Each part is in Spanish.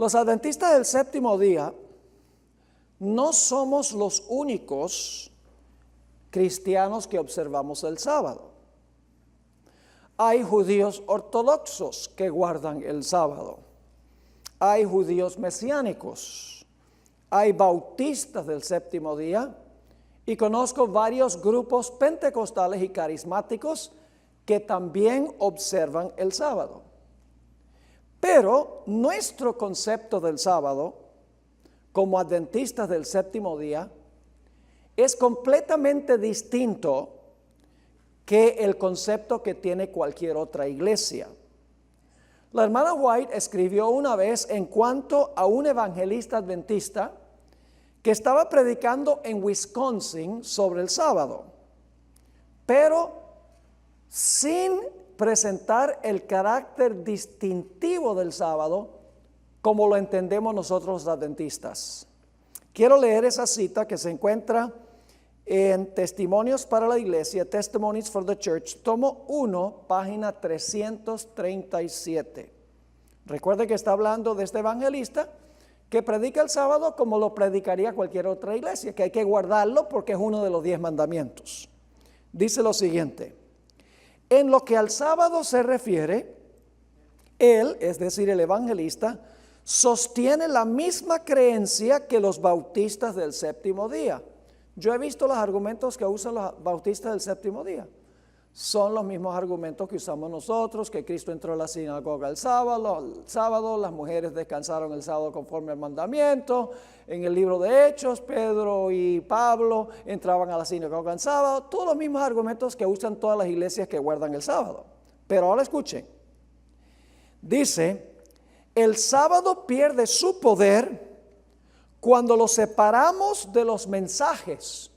Los adventistas del séptimo día no somos los únicos cristianos que observamos el sábado. Hay judíos ortodoxos que guardan el sábado. Hay judíos mesiánicos. Hay bautistas del séptimo día. Y conozco varios grupos pentecostales y carismáticos que también observan el sábado. Pero nuestro concepto del sábado, como adventistas del séptimo día, es completamente distinto que el concepto que tiene cualquier otra iglesia. La hermana White escribió una vez en cuanto a un evangelista adventista que estaba predicando en Wisconsin sobre el sábado, pero sin presentar el carácter distintivo del sábado como lo entendemos nosotros los adventistas. Quiero leer esa cita que se encuentra en Testimonios para la Iglesia, Testimonies for the Church, tomo 1, página 337. Recuerde que está hablando de este evangelista que predica el sábado como lo predicaría cualquier otra iglesia, que hay que guardarlo porque es uno de los 10 mandamientos. Dice lo siguiente: en lo que al sábado se refiere, él, es decir, el evangelista, sostiene la misma creencia que los bautistas del séptimo día. Yo he visto los argumentos que usan los bautistas del séptimo día. Son los mismos argumentos que usamos nosotros, que Cristo entró a la sinagoga el sábado, las mujeres descansaron el sábado conforme al mandamiento. En el libro de Hechos, Pedro y Pablo entraban a la sinagoga el sábado. Todos los mismos argumentos que usan todas las iglesias que guardan el sábado. Pero ahora escuchen. Dice, el sábado pierde su poder cuando lo separamos de los mensajes.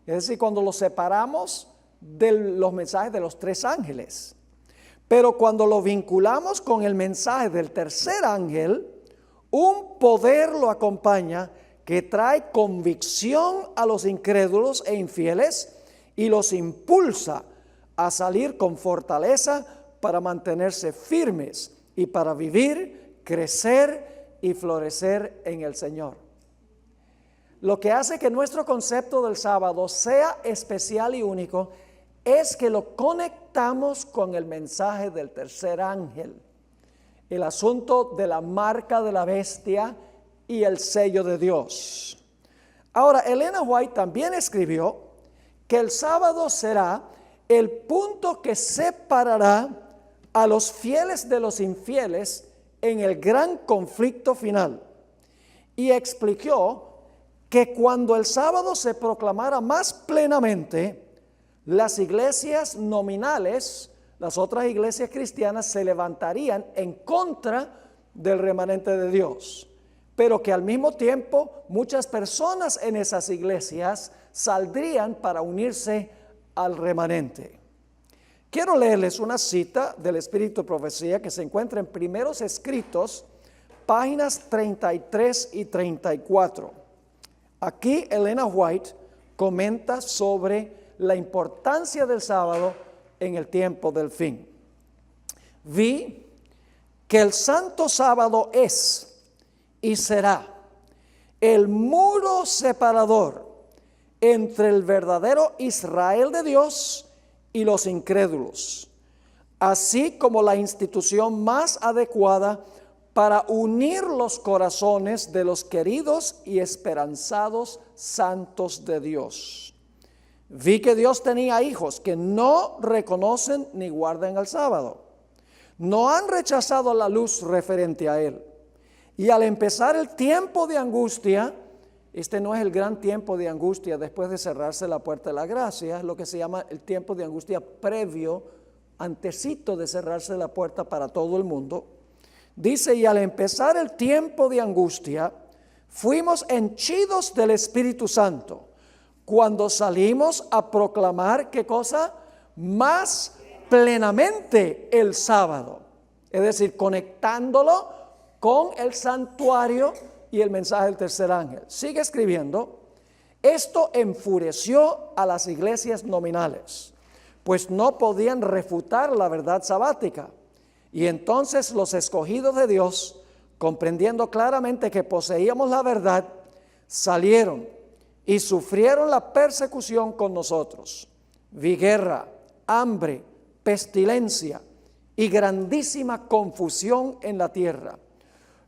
Es decir, cuando lo separamos de los mensajes de los 3 ángeles. Pero cuando lo vinculamos con el mensaje del tercer ángel, un poder lo acompaña que trae convicción a los incrédulos e infieles y los impulsa a salir con fortaleza para mantenerse firmes y para vivir, crecer y florecer en el Señor. Lo que hace que nuestro concepto del sábado sea especial y único es que lo conectamos con el mensaje del tercer ángel, el asunto de la marca de la bestia y el sello de Dios. Ahora, Elena White también escribió que el sábado será el punto que separará a los fieles de los infieles en el gran conflicto final. Y explicó que cuando el sábado se proclamara más plenamente, las iglesias nominales, las otras iglesias cristianas, se levantarían en contra del remanente de Dios, pero que al mismo tiempo muchas personas en esas iglesias saldrían para unirse al remanente. Quiero leerles una cita del Espíritu de Profecía que se encuentra en Primeros Escritos, páginas 33 y 34. Aquí Elena White comenta sobre la importancia del sábado en el tiempo del fin. Vi que el santo sábado es y será el muro separador entre el verdadero Israel de Dios y los incrédulos, así como la institución más adecuada para unir los corazones de los queridos y esperanzados santos de Dios. Vi que Dios tenía hijos que no reconocen ni guardan el sábado. No han rechazado la luz referente a él. Y al empezar el tiempo de angustia, este no es el gran tiempo de angustia después de cerrarse la puerta de la gracia, es lo que se llama el tiempo de angustia previo, antecito de cerrarse la puerta para todo el mundo. Dice, y al empezar el tiempo de angustia, fuimos henchidos del Espíritu Santo, cuando salimos a proclamar, ¿qué cosa? Más plenamente el sábado. Es decir, conectándolo con el santuario y el mensaje del tercer ángel. Sigue escribiendo, esto enfureció a las iglesias nominales, pues no podían refutar la verdad sabática. Y entonces los escogidos de Dios comprendiendo claramente que poseíamos la verdad, salieron y sufrieron la persecución con nosotros. Vi guerra, hambre, pestilencia y grandísima confusión en la tierra.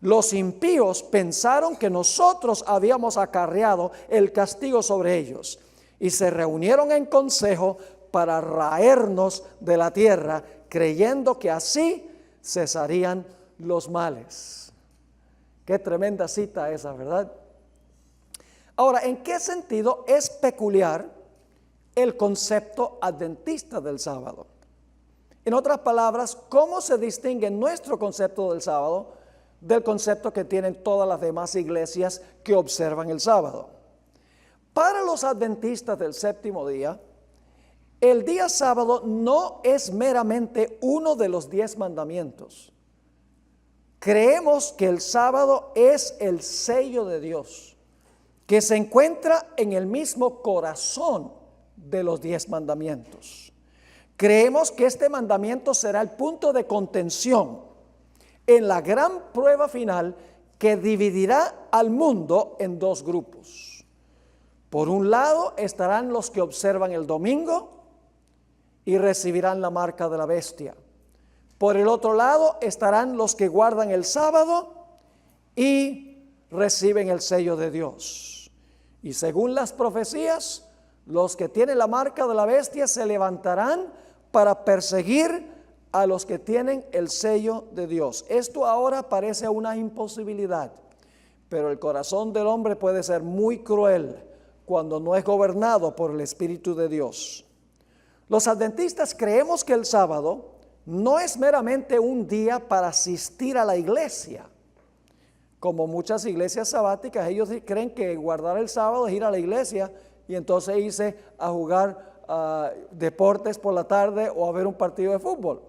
Los impíos pensaron que nosotros habíamos acarreado el castigo sobre ellos y se reunieron en consejo para raernos de la tierra, creyendo que así cesarían los males. Qué tremenda cita esa, ¿verdad? Ahora, ¿en qué sentido es peculiar el concepto adventista del sábado? En otras palabras, ¿cómo se distingue nuestro concepto del sábado del concepto que tienen todas las demás iglesias que observan el sábado? Para los adventistas del séptimo día, el día sábado no es meramente uno de los 10 mandamientos. Creemos que el sábado es el sello de Dios, que se encuentra en el mismo corazón de los 10 mandamientos. Creemos que este mandamiento será el punto de contención en la gran prueba final que dividirá al mundo en 2 grupos. Por un lado estarán los que observan el domingo y recibirán la marca de la bestia. Por el otro lado estarán los que guardan el sábado y reciben el sello de Dios. Y según las profecías, los que tienen la marca de la bestia se levantarán para perseguir a los que tienen el sello de Dios. Esto ahora parece una imposibilidad, pero el corazón del hombre puede ser muy cruel cuando no es gobernado por el Espíritu de Dios. Los adventistas creemos que el sábado no es meramente un día para asistir a la iglesia. Como muchas iglesias sabáticas, ellos creen que guardar el sábado es ir a la iglesia y entonces irse a jugar deportes por la tarde o a ver un partido de fútbol.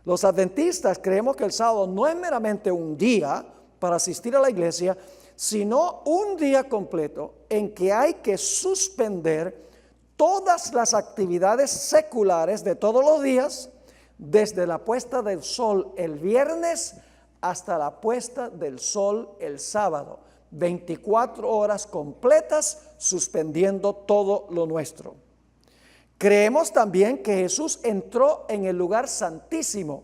Los adventistas creemos que el sábado no es meramente un día para asistir a la iglesia, sino un día completo en que hay que suspender todas las actividades seculares de todos los días, desde la puesta del sol el viernes hasta la puesta del sol el sábado. 24 horas completas suspendiendo todo lo nuestro. Creemos también que Jesús entró en el lugar santísimo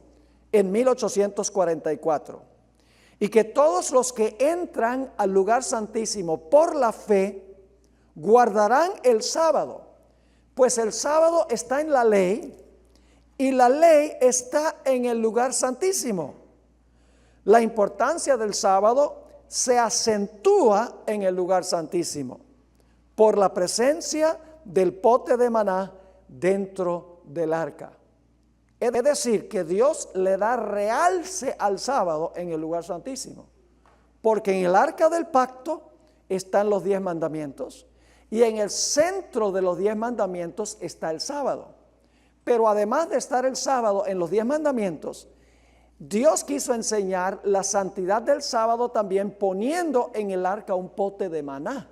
en 1844 y que todos los que entran al lugar santísimo por la fe guardarán el sábado, pues el sábado está en la ley y la ley está en el lugar santísimo. La importancia del sábado se acentúa en el lugar santísimo por la presencia del pote de maná dentro del arca. Es decir, que Dios le da realce al sábado en el lugar santísimo, porque en el arca del pacto están los 10 mandamientos y en el centro de los 10 mandamientos está el sábado. Pero además de estar el sábado en los 10 mandamientos, Dios quiso enseñar la santidad del sábado también poniendo en el arca un pote de maná.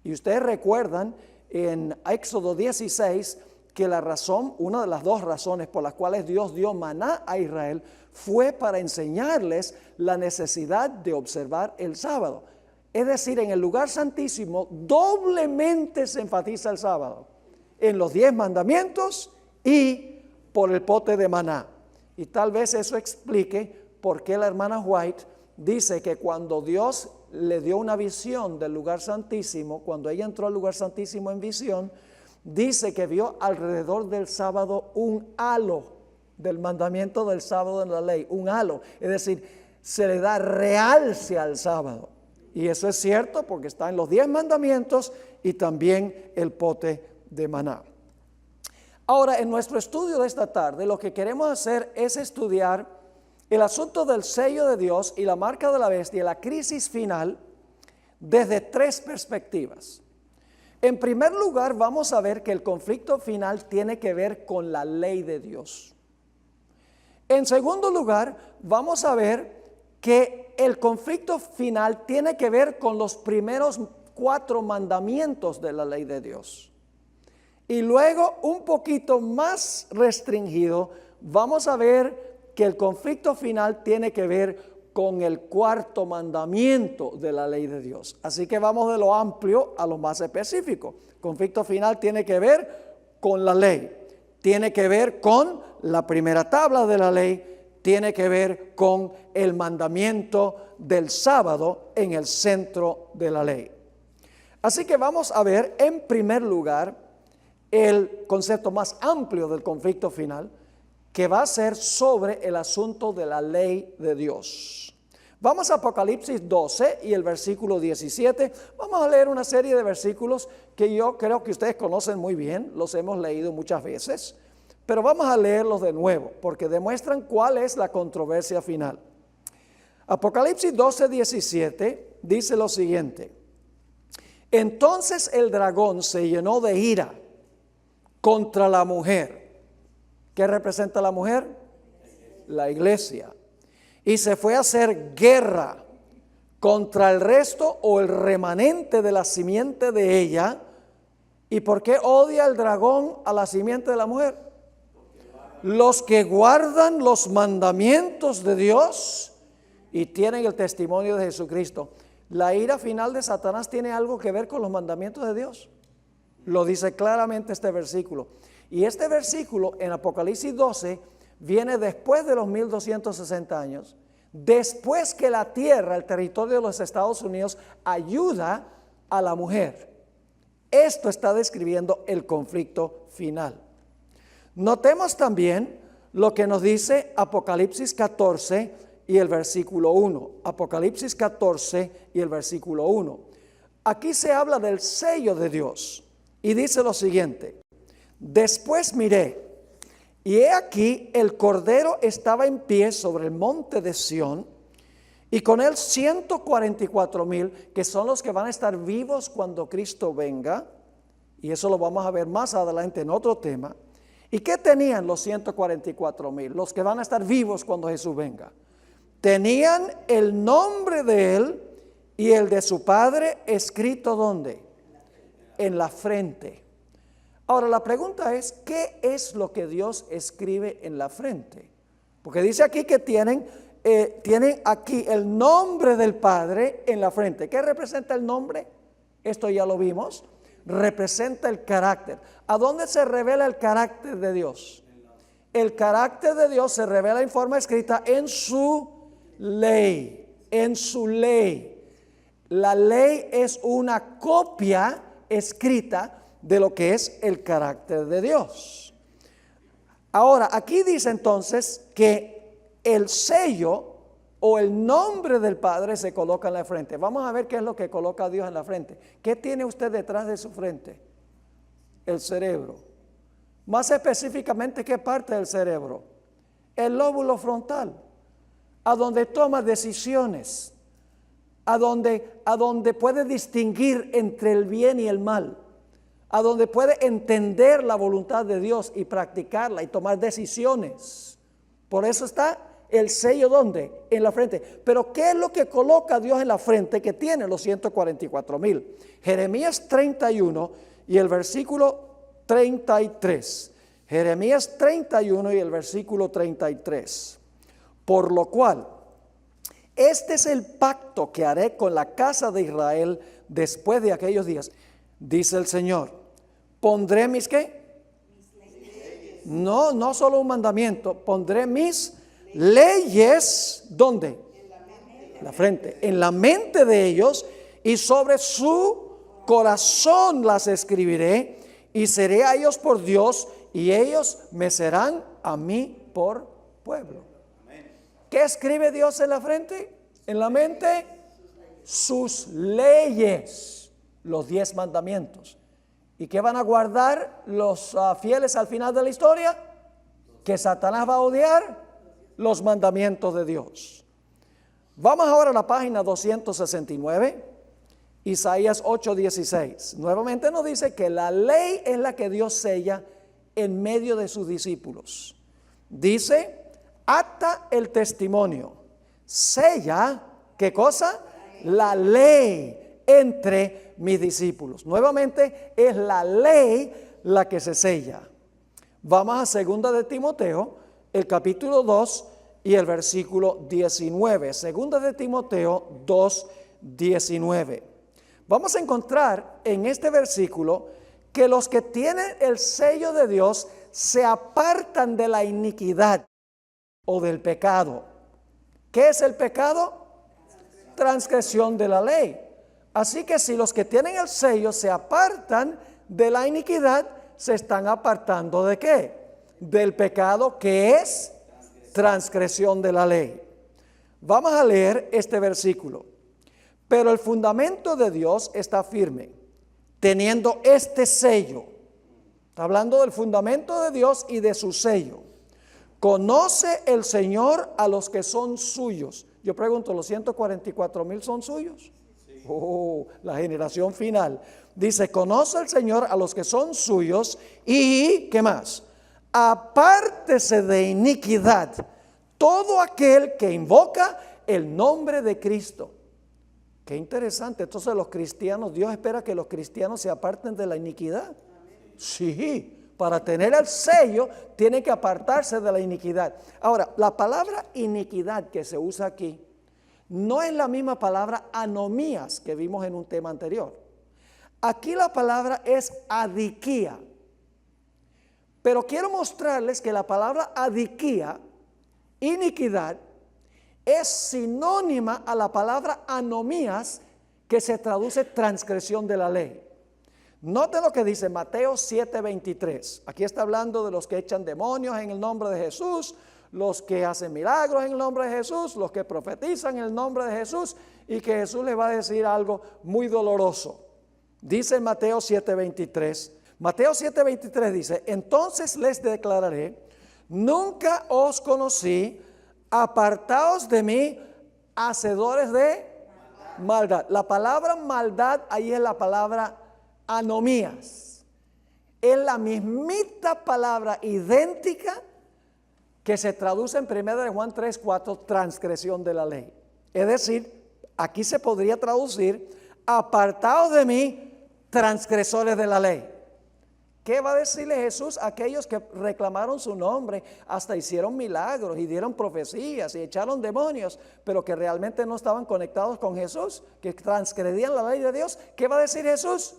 Y ustedes recuerdan en Éxodo 16 que la razón, una de las 2 razones por las cuales Dios dio maná a Israel fue para enseñarles la necesidad de observar el sábado. Es decir, en el lugar santísimo doblemente se enfatiza el sábado, en los 10 mandamientos y por el pote de maná. Y tal vez eso explique por qué la hermana White dice que cuando Dios le dio una visión del lugar santísimo, cuando ella entró al lugar santísimo en visión, dice que vio alrededor del sábado un halo del mandamiento del sábado en la ley, un halo, es decir, se le da realce al sábado. Y eso es cierto porque está en los 10 mandamientos y también el pote de maná. Ahora, en nuestro estudio de esta tarde, lo que queremos hacer es estudiar el asunto del sello de Dios y la marca de la bestia, la crisis final, desde 3 perspectivas. En primer lugar, vamos a ver que el conflicto final tiene que ver con la ley de Dios. En segundo lugar, vamos a ver que el conflicto final tiene que ver con los primeros 4 mandamientos de la ley de Dios. Y luego, un poquito más restringido, vamos a ver que el conflicto final tiene que ver con el cuarto mandamiento de la ley de Dios. Así que vamos de lo amplio a lo más específico. Conflicto final tiene que ver con la ley, tiene que ver con la primera tabla de la ley, tiene que ver con el mandamiento del sábado en el centro de la ley. Así que vamos a ver en primer lugar el concepto más amplio del conflicto final, que va a ser sobre el asunto de la ley de Dios. Vamos a Apocalipsis 12 y el versículo 17. Vamos a leer una serie de versículos que yo creo que ustedes conocen muy bien, los hemos leído muchas veces, pero vamos a leerlos de nuevo porque demuestran cuál es la controversia final. Apocalipsis 12, 17 dice lo siguiente: entonces el dragón se llenó de ira contra la mujer. ¿Qué representa la mujer? La iglesia. Y se fue a hacer guerra contra el resto o el remanente de la simiente de ella. ¿Y por qué odia el dragón a la simiente de la mujer? Los que guardan los mandamientos de Dios y tienen el testimonio de Jesucristo. La ira final de Satanás tiene algo que ver con los mandamientos de Dios. Lo dice claramente este versículo. Y este versículo en Apocalipsis 12 viene después de los 1260 años, después que la tierra, el territorio de los Estados Unidos, ayuda a la mujer. Esto está describiendo el conflicto final. Notemos también lo que nos dice Apocalipsis 14 y el versículo 1. Apocalipsis 14 y el versículo 1. Aquí se habla del sello de Dios y dice lo siguiente: después miré, y he aquí el Cordero estaba en pie sobre el monte de Sión, y con él 144,000, que son los que van a estar vivos cuando Cristo venga, y eso lo vamos a ver más adelante en otro tema. ¿Y qué tenían los 144,000? Los que van a estar vivos cuando Jesús venga. Tenían el nombre de él y el de su padre escrito ¿dónde? En la frente. Ahora la pregunta es, ¿qué es lo que Dios escribe en la frente? Porque dice aquí que tienen aquí el nombre del Padre en la frente. ¿Qué representa el nombre? Esto ya lo vimos. Representa el carácter. ¿A dónde se revela el carácter de Dios? El carácter de Dios se revela en forma escrita en su ley. En su ley. La ley es una copia escrita de lo que es el carácter de Dios. Ahora, aquí dice entonces que el sello o el nombre del Padre se coloca en la frente. Vamos a ver qué es lo que coloca Dios en la frente. ¿Qué tiene usted detrás de su frente? El cerebro. Más específicamente, ¿qué parte del cerebro? El lóbulo frontal, a donde toma decisiones, a donde puede distinguir entre el bien y el mal, a donde puede entender la voluntad de Dios y practicarla y tomar decisiones. Por eso está el sello, ¿dónde? En la frente. Pero ¿qué es lo que coloca Dios en la frente que tiene los 144,000? Jeremías 31 y el versículo 33. Jeremías 31 y el versículo 33. Por lo cual, este es el pacto que haré con la casa de Israel después de aquellos días, dice el Señor. Pondré mis ¿qué? No solo un mandamiento, pondré mis leyes, ¿dónde? En la frente, en la mente de ellos, y sobre su corazón las escribiré, y seré a ellos por Dios, y ellos me serán a mí por pueblo. ¿Qué escribe Dios en la frente? En la mente, sus leyes, los 10 mandamientos. ¿Y qué van a guardar los fieles al final de la historia? Que Satanás va a odiar los mandamientos de Dios. Vamos ahora a la página 269, Isaías 8:16. Nuevamente nos dice que la ley es la que Dios sella en medio de sus discípulos. Dice, ata el testimonio, sella, ¿qué cosa? La ley entre mis discípulos. Nuevamente es la ley la que se sella. Vamos a 2 de Timoteo, el capítulo 2 y el versículo 19. Segunda de Timoteo 2:19. Vamos a encontrar en este versículo que los que tienen el sello de Dios se apartan de la iniquidad o del pecado. ¿Qué es el pecado? Transgresión de la ley. Así que si los que tienen el sello se apartan de la iniquidad, se están apartando ¿de qué? Del pecado, que es transgresión de la ley. Vamos a leer este versículo. Pero el fundamento de Dios está firme, teniendo este sello. Está hablando del fundamento de Dios y de su sello. Conoce el Señor a los que son suyos. Yo pregunto, ¿los 144,000 son suyos? Sí. La generación final. Dice, conoce el Señor a los que son suyos y, ¿qué más? Apártese de iniquidad todo aquel que invoca el nombre de Cristo. Qué interesante. Entonces los cristianos, Dios espera que los cristianos se aparten de la iniquidad. Sí, para tener el sello tienen que apartarse de la iniquidad. Ahora, la palabra iniquidad que se usa aquí no es la misma palabra anomías que vimos en un tema anterior. Aquí la palabra es adiquía. Pero quiero mostrarles que la palabra adiquía, iniquidad, es sinónima a la palabra anomías, que se traduce transgresión de la ley. Note lo que dice Mateo 7:23. Aquí está hablando de los que echan demonios en el nombre de Jesús, los que hacen milagros en el nombre de Jesús, los que profetizan en el nombre de Jesús, y que Jesús les va a decir algo muy doloroso. Dice Mateo 7:23. Mateo 7:23 dice, entonces les declararé, nunca os conocí, apartaos de mí, hacedores de maldad. La palabra maldad ahí es la palabra anomías. Es la mismita palabra idéntica que se traduce en 1 Juan 3:4, transgresión de la ley. Es decir, aquí se podría traducir, apartaos de mí, transgresores de la ley. ¿Qué va a decirle Jesús a aquellos que reclamaron su nombre, hasta hicieron milagros y dieron profecías y echaron demonios, pero que realmente no estaban conectados con Jesús, que transgredían la ley de Dios? ¿Qué va a decir Jesús?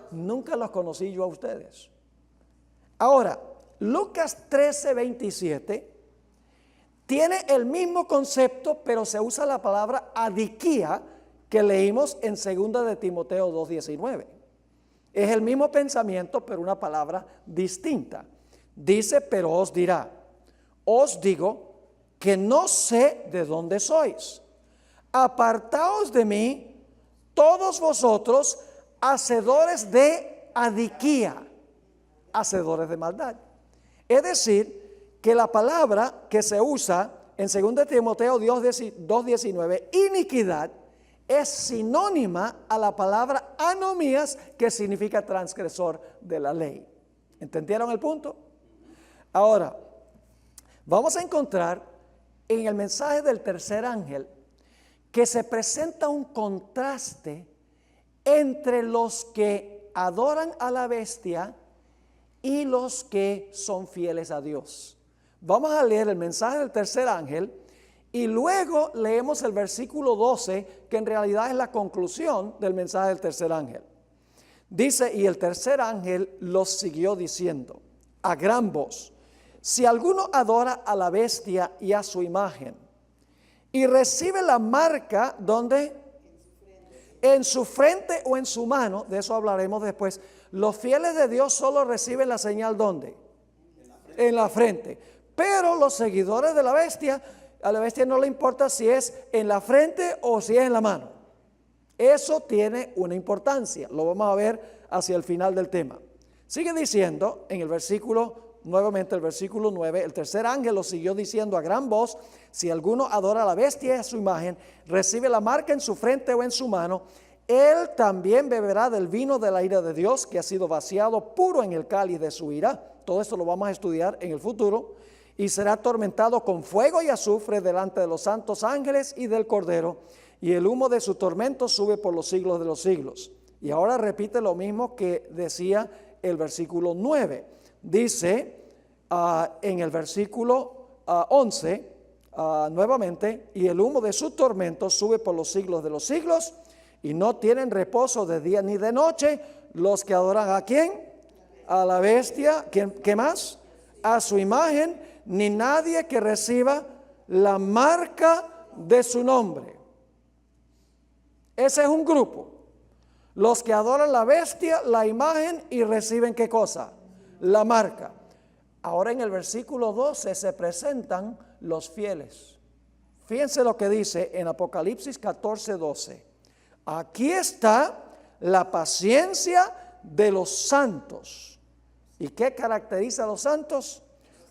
Nunca los conocí yo a ustedes. Ahora, Lucas 13:27 tiene el mismo concepto, pero se usa la palabra adiquía que leímos en 2 de Timoteo 2:19. Es el mismo pensamiento, pero una palabra distinta. Dice, pero os dirá, os digo que no sé de dónde sois. Apartaos de mí, todos vosotros, hacedores de adiquía, hacedores de maldad. Es decir, que la palabra que se usa en 2 Timoteo 2:19, iniquidad, es sinónima a la palabra anomías, que significa transgresor de la ley. ¿Entendieron el punto? Ahora, vamos a encontrar en el mensaje del tercer ángel que se presenta un contraste entre los que adoran a la bestia y los que son fieles a Dios. Vamos a leer el mensaje del tercer ángel y luego leemos el versículo 12, que en realidad es la conclusión del mensaje del tercer ángel. Dice, y el tercer ángel los siguió diciendo a gran voz, si alguno adora a la bestia y a su imagen y recibe la marca, ¿dónde? En su frente o en su mano, de eso hablaremos después. Los fieles de Dios solo reciben la señal, ¿dónde? En la frente. Pero los seguidores de la bestia, a la bestia no le importa si es en la frente o si es en la mano. Eso tiene una importancia. Lo vamos a ver hacia el final del tema. Sigue diciendo en el versículo, nuevamente el versículo 9, el tercer ángel lo siguió diciendo a gran voz, si alguno adora a la bestia y a su imagen, recibe la marca en su frente o en su mano, él también beberá del vino de la ira de Dios, que ha sido vaciado puro en el cáliz de su ira. Todo esto lo vamos a estudiar en el futuro. Y será atormentado con fuego y azufre delante de los santos ángeles y del Cordero, y el humo de su tormento sube por los siglos de los siglos. Y ahora repite lo mismo que decía el versículo 9. Dice en el versículo 11, nuevamente, y el humo de su tormento sube por los siglos de los siglos, y no tienen reposo de día ni de noche los que adoran ¿a quién? A la bestia. ¿Qué más? A su imagen, ni nadie que reciba la marca de su nombre. Ese es un grupo. Los que adoran la bestia, la imagen y reciben ¿qué cosa? La marca. Ahora en el versículo 12 se presentan los fieles. Fíjense lo que dice en Apocalipsis 14:12. Aquí está la paciencia de los santos. ¿Y qué caracteriza a los santos?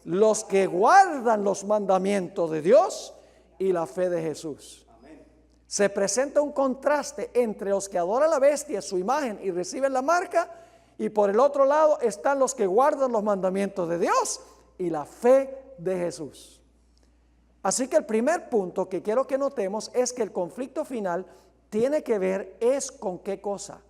Los que guardan los mandamientos de Dios y la fe de Jesús. Se presenta un contraste entre los que adoran la bestia, su imagen y reciben la marca, y por el otro lado están los que guardan los mandamientos de Dios y la fe de Jesús. Así que el primer punto que quiero que notemos es que el conflicto final tiene que ver es con qué cosa,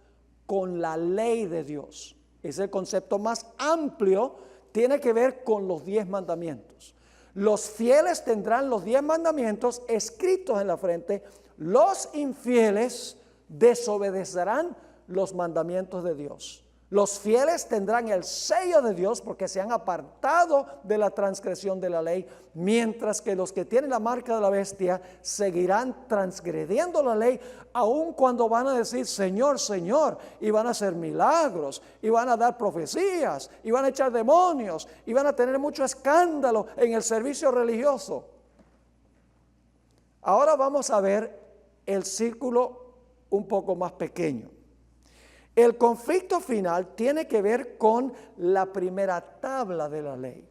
con la ley de Dios. Es el concepto más amplio, tiene que ver con los 10 mandamientos. Los fieles tendrán los 10 mandamientos escritos en la frente. Los infieles desobedecerán los mandamientos de Dios. Los fieles tendrán el sello de Dios porque se han apartado de la transgresión de la ley, mientras que los que tienen la marca de la bestia seguirán transgrediendo la ley, aun cuando van a decir Señor, Señor, y van a hacer milagros, y van a dar profecías, y van a echar demonios, y van a tener mucho escándalo en el servicio religioso. Ahora vamos a ver el círculo un poco más pequeño. El conflicto final tiene que ver con la primera tabla de la ley.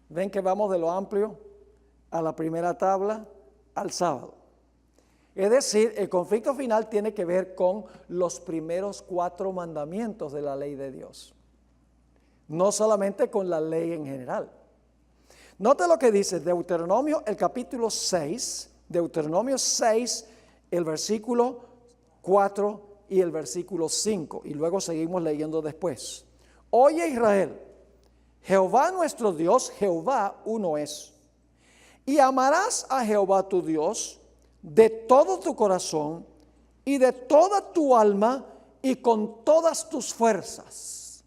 Ven que vamos de lo amplio a la primera tabla al sábado. Es decir, el conflicto final tiene que ver con los primeros 4 mandamientos de la ley de Dios. No solamente con la ley en general. Note lo que dice Deuteronomio, el capítulo 6, Deuteronomio 6, el versículo 4 y el versículo 5, y luego seguimos leyendo después. Oye Israel, Jehová nuestro Dios, Jehová uno es, y amarás a Jehová tu Dios de todo tu corazón y de toda tu alma y con todas tus fuerzas.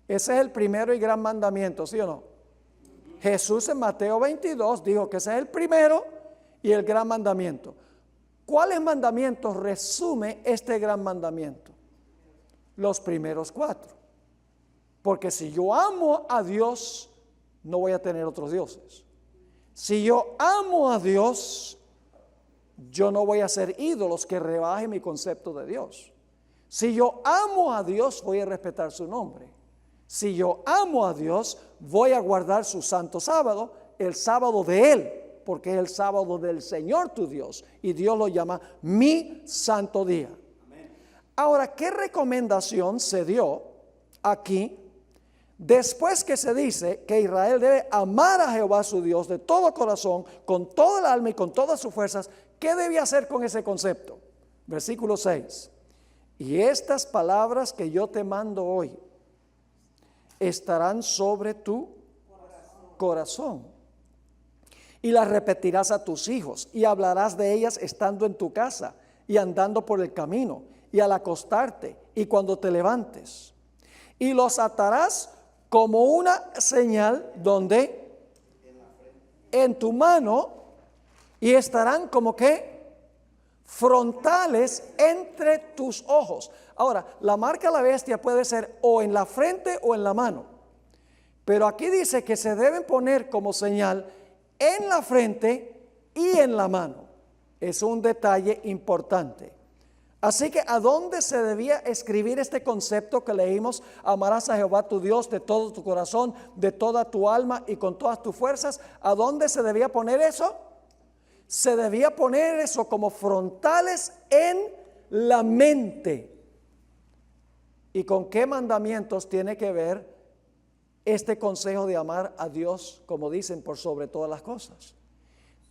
Ese es el primero y gran mandamiento, ¿sí o no? Jesús en Mateo 22 dijo que ese es el primero y el gran mandamiento. ¿Cuáles mandamientos resume este gran mandamiento? Los primeros 4. Porque si yo amo a Dios, no voy a tener otros dioses. Si yo amo a Dios, yo no voy a hacer ídolos que rebajen mi concepto de Dios. Si yo amo a Dios, voy a respetar su nombre. Si yo amo a Dios, voy a guardar su santo sábado, el sábado de Él, porque es el sábado del Señor tu Dios, y Dios lo llama mi santo día. Ahora, ¿qué recomendación se dio aquí? Después que se dice que Israel debe amar a Jehová su Dios de todo corazón, con toda el alma y con todas sus fuerzas, ¿qué debe hacer con ese concepto? Versículo 6. Y estas palabras que yo te mando hoy estarán sobre tu corazón. Y las repetirás a tus hijos y hablarás de ellas estando en tu casa y andando por el camino y al acostarte y cuando te levantes. Y los atarás como una señal donde en tu mano, y estarán como que frontales entre tus ojos. Ahora, la marca de la bestia puede ser o en la frente o en la mano, pero aquí dice que se deben poner como señal en la frente y en la mano. Es un detalle importante. Así que ¿a dónde se debía escribir este concepto que leímos? Amarás a Jehová tu Dios de todo tu corazón, de toda tu alma y con todas tus fuerzas. ¿A dónde se debía poner eso? Se debía poner eso como frontales en la mente. ¿Y con qué mandamientos tiene que ver este consejo de amar a Dios, como dicen, por sobre todas las cosas?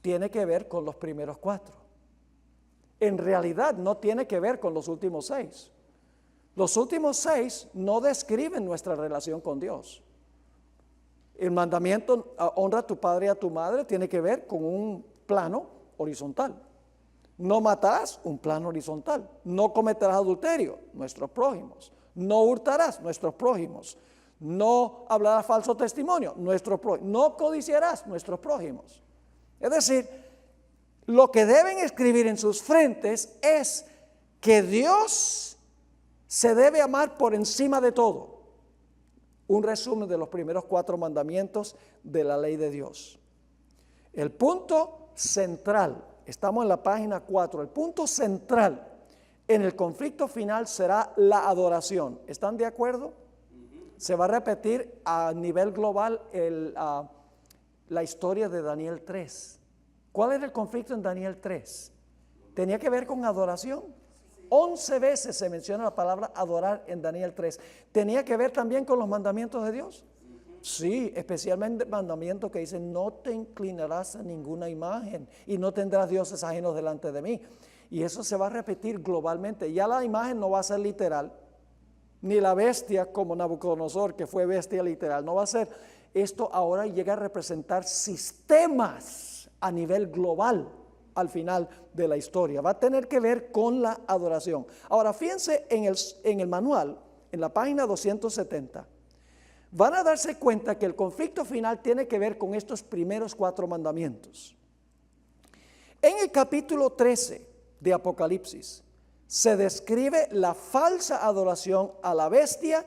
Tiene que ver con los primeros 4. En realidad no tiene que ver con los últimos 6. Los últimos 6 no describen nuestra relación con Dios. El mandamiento, honra a tu padre y a tu madre, tiene que ver con un plano horizontal. No matarás, un plano horizontal. No cometerás adulterio, nuestros prójimos. No hurtarás, nuestros prójimos. No hablarás falso testimonio, nuestros prójimos. No codiciarás, nuestros prójimos. Es decir, lo que deben escribir en sus frentes es que Dios se debe amar por encima de todo. Un resumen de los primeros 4 mandamientos de la ley de Dios. El punto central, estamos en la página 4, el punto central en el conflicto final será la adoración. ¿Están de acuerdo? Se va a repetir a nivel global la historia de Daniel 3. ¿Cuál era el conflicto en Daniel 3? Tenía que ver con adoración. 11 veces se menciona la palabra adorar en Daniel 3. ¿Tenía que ver también con los mandamientos de Dios? Sí, especialmente el mandamiento que dice: no te inclinarás a ninguna imagen y no tendrás dioses ajenos delante de mí. Y eso se va a repetir globalmente. Ya la imagen no va a ser literal, ni la bestia como Nabucodonosor, que fue bestia literal. No va a ser. Esto ahora llega a representar sistemas a nivel global al final de la historia. Va a tener que ver con la adoración. Ahora, fíjense en el manual, en la página 270. Van a darse cuenta que el conflicto final tiene que ver con estos primeros 4 mandamientos. En el capítulo 13 de Apocalipsis se describe la falsa adoración a la bestia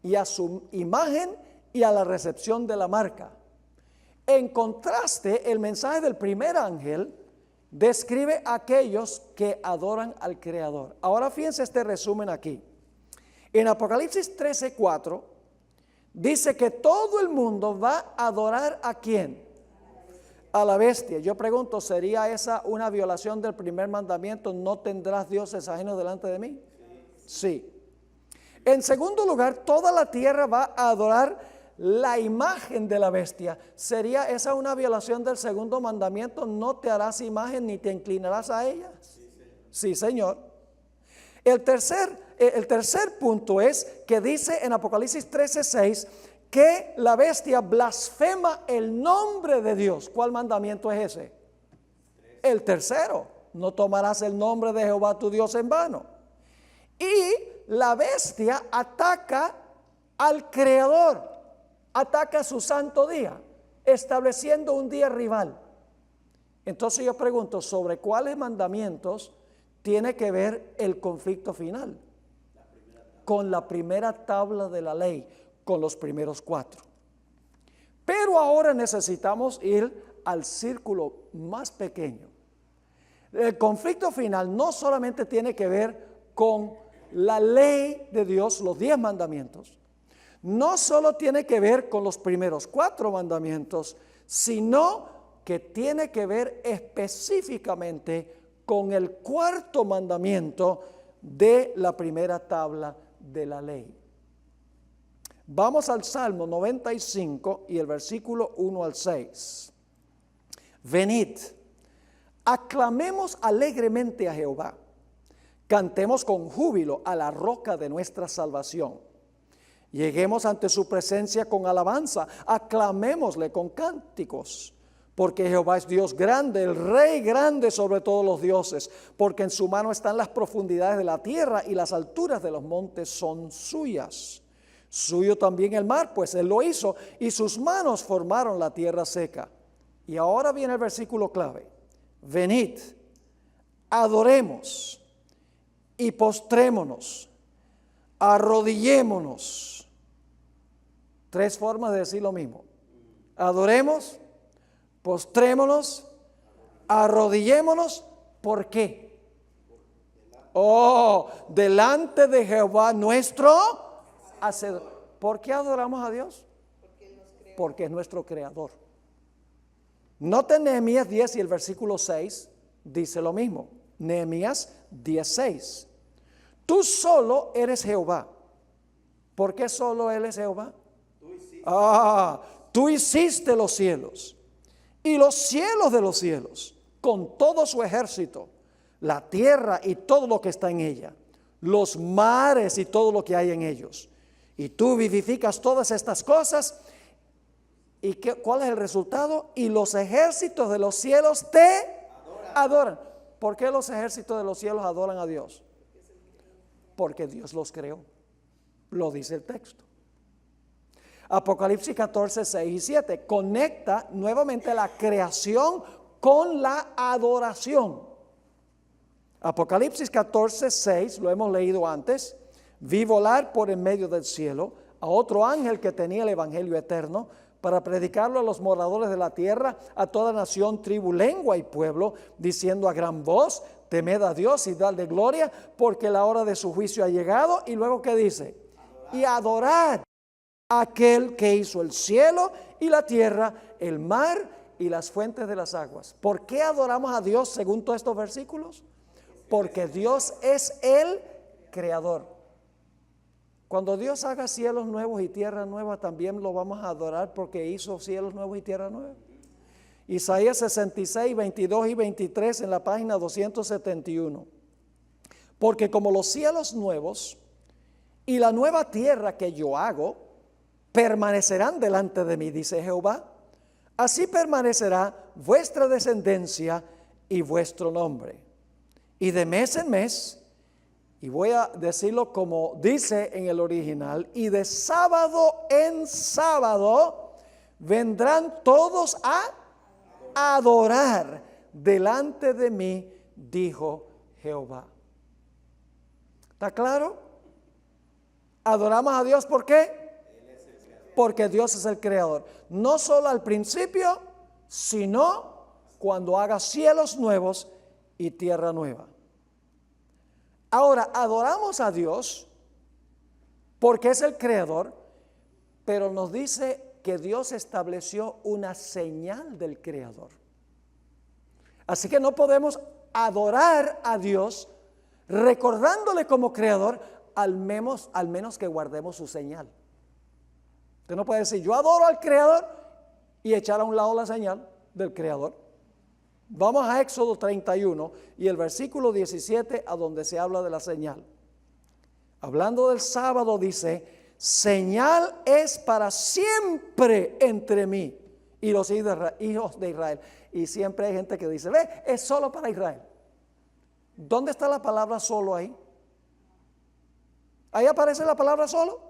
y a su imagen y a la recepción de la marca. En contraste, el mensaje del primer ángel describe a aquellos que adoran al Creador. Ahora fíjense este resumen aquí. En Apocalipsis 13:4 dice que todo el mundo va a adorar ¿a quién? A la bestia. Yo pregunto, ¿sería esa una violación del primer mandamiento? ¿No tendrás dioses ajenos delante de mí? Sí. En segundo lugar, toda la tierra va a adorar la imagen de la bestia. ¿Sería esa una violación del segundo mandamiento? ¿No te harás imagen ni te inclinarás a ellas? Sí, Señor. El tercer punto es que dice en Apocalipsis 13:6 que la bestia blasfema el nombre de Dios. ¿Cuál mandamiento es ese? El tercero. No tomarás el nombre de Jehová tu Dios en vano. Y la bestia ataca al Creador, ataca su santo día, estableciendo un día rival. Entonces yo pregunto, ¿sobre cuáles mandamientos tiene que ver el conflicto final? Con la primera tabla de la ley, con los primeros 4. Pero ahora necesitamos ir al círculo más pequeño. El conflicto final no solamente tiene que ver con la ley de Dios, los 10 mandamientos, no solo tiene que ver con los primeros 4 mandamientos, sino que tiene que ver específicamente con el 4.º mandamiento de la primera tabla de la ley. Vamos al Salmo 95 y el versículo 1 al 6. Venid, aclamemos alegremente a Jehová, cantemos con júbilo a la roca de nuestra salvación. Lleguemos ante su presencia con alabanza, aclamémosle con cánticos, porque Jehová es Dios grande, el Rey grande sobre todos los dioses, porque en su mano están las profundidades de la tierra y las alturas de los montes son suyas. Suyo también el mar, pues él lo hizo, y sus manos formaron la tierra seca. Y ahora viene el versículo clave. Venid, adoremos y postrémonos, arrodillémonos. 3 formas de decir lo mismo. Adoremos, postrémonos, arrodillémonos. ¿Por qué? Delante de Jehová nuestro Hacedor. ¿Por qué adoramos a Dios? Porque es nuestro creador. Noten Nehemías 10 y el versículo 6 dice lo mismo. Nehemías 10:6. Tú solo eres Jehová. ¿Por qué solo Él es Jehová? Tú hiciste los cielos y los cielos de los cielos con todo su ejército, la tierra y todo lo que está en ella, los mares y todo lo que hay en ellos. Y tú vivificas todas estas cosas ¿Y cuál es el resultado? Y los ejércitos de los cielos te adoran. ¿Por qué los ejércitos de los cielos adoran a Dios? Porque Dios los creó. Lo dice el texto. Apocalipsis 14, 6 y 7 conecta nuevamente la creación con la adoración. Apocalipsis 14, 6, lo hemos leído antes. Vi volar por en medio del cielo a otro ángel que tenía el evangelio eterno para predicarlo a los moradores de la tierra, a toda nación, tribu, lengua y pueblo, diciendo a gran voz: temed a Dios y dadle gloria, porque la hora de su juicio ha llegado. Y luego, ¿qué dice? Y adorad a aquel que hizo el cielo y la tierra, el mar y las fuentes de las aguas. ¿Por qué adoramos a Dios según todos estos versículos? Porque Dios es el creador. Cuando Dios haga cielos nuevos y tierra nueva, también lo vamos a adorar porque hizo cielos nuevos y tierra nueva. Isaías 66, 22 y 23 en la página 271. Porque como los cielos nuevos y la nueva tierra que yo hago permanecerán delante de mí, dice Jehová, así permanecerá vuestra descendencia y vuestro nombre. Y de mes en mes, y voy a decirlo como dice en el original, y de sábado en sábado vendrán todos a adorar delante de mí, dijo Jehová. ¿Está claro? Adoramos a Dios, ¿por qué? Porque Dios es el creador. No solo al principio, sino cuando haga cielos nuevos y tierra nueva. Ahora, adoramos a Dios porque es el creador, pero nos dice que Dios estableció una señal del creador. Así que no podemos adorar a Dios recordándole como creador, al menos que guardemos su señal. Usted no puede decir, yo adoro al creador y echar a un lado la señal del creador. Vamos a Éxodo 31 y el versículo 17 a donde se habla de la señal. Hablando del sábado dice, señal es para siempre entre mí y los hijos de Israel. Y siempre hay gente que dice, ve, es solo para Israel. ¿Dónde está la palabra solo ahí? ¿Ahí aparece la palabra solo?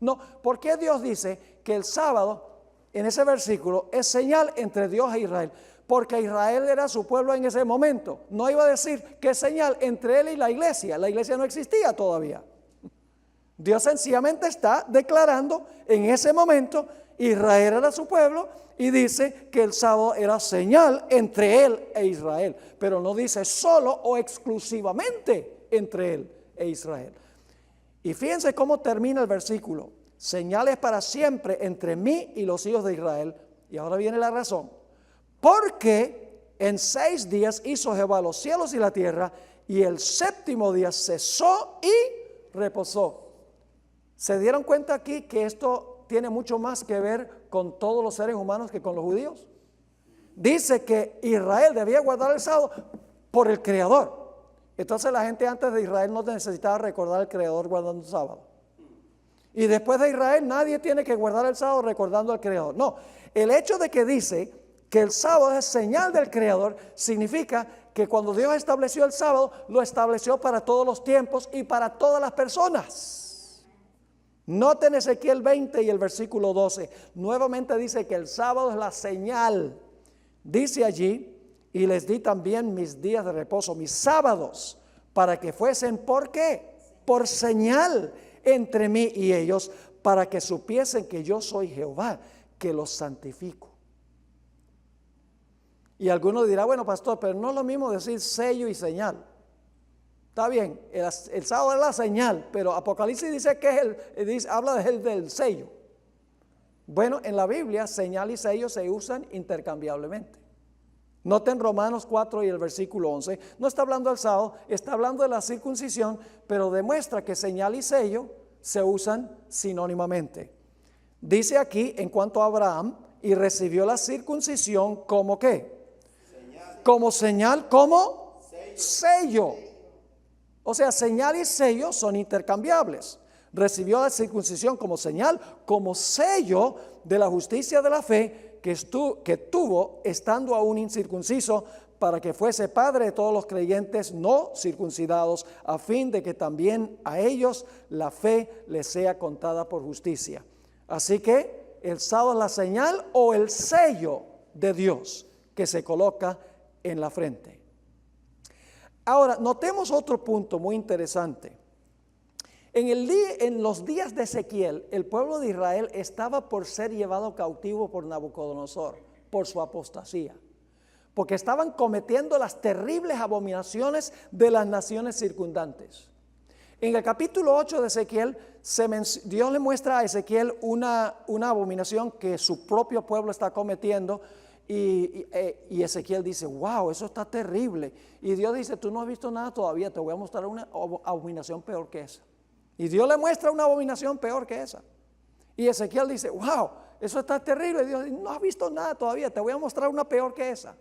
No. ¿Por qué Dios dice que el sábado, en ese versículo, es señal entre Dios e Israel? Porque Israel era su pueblo en ese momento. No iba a decir que es señal entre él y la iglesia. La iglesia no existía todavía. Dios sencillamente está declarando en ese momento, Israel era su pueblo, y dice que el sábado era señal entre él e Israel. Pero no dice solo o exclusivamente entre él e Israel. Y fíjense cómo termina el versículo. Señales para siempre entre mí y los hijos de Israel. Y ahora viene la razón. Porque en 6 días hizo Jehová los cielos y la tierra, y el séptimo día cesó y reposó. ¿Se dieron cuenta aquí que esto tiene mucho más que ver con todos los seres humanos que con los judíos? Dice que Israel debía guardar el sábado por el Creador. Entonces la gente antes de Israel no necesitaba recordar al Creador guardando el sábado. Y después de Israel nadie tiene que guardar el sábado recordando al Creador. No, el hecho de que dice que el sábado es señal del Creador significa que cuando Dios estableció el sábado, lo estableció para todos los tiempos y para todas las personas. Noten Ezequiel 20 y el versículo 12. Nuevamente dice que el sábado es la señal. Dice allí, y les di también mis días de reposo, mis sábados, para que fuesen, ¿por qué? Por señal entre mí y ellos, para que supiesen que yo soy Jehová, que los santifico. Y alguno dirá, bueno, pastor, pero no es lo mismo decir sello y señal. Está bien, el sábado es la señal, pero Apocalipsis dice que habla del sello. Bueno, en la Biblia, señal y sello se usan intercambiablemente. Noten Romanos 4 y el versículo 11. No está hablando del sábado, está hablando de la circuncisión, pero demuestra que señal y sello se usan sinónimamente. Dice aquí, en cuanto a Abraham, y recibió la circuncisión como ¿qué? Como señal, como sello. O sea, señal y sello son intercambiables. Recibió la circuncisión como señal, como sello de la justicia de la fe que tuvo estando aún incircunciso, para que fuese padre de todos los creyentes no circuncidados, a fin de que también a ellos la fe les sea contada por justicia. Así que el sábado es la señal o el sello de Dios que se coloca en la frente. Ahora, notemos otro punto muy interesante. En los días de Ezequiel, el pueblo de Israel estaba por ser llevado cautivo por Nabucodonosor, por su apostasía, porque estaban cometiendo las terribles abominaciones de las naciones circundantes. En el capítulo 8 de Ezequiel, Dios le muestra a Ezequiel una abominación que su propio pueblo está cometiendo, y Ezequiel dice, wow, eso está terrible. Y Dios dice, tú no has visto nada todavía, te voy a mostrar una abominación peor que esa. Y Dios le muestra una abominación peor que esa. Y Ezequiel dice, wow, eso está terrible. Y Dios dice, no has visto nada todavía, te voy a mostrar una peor que esa.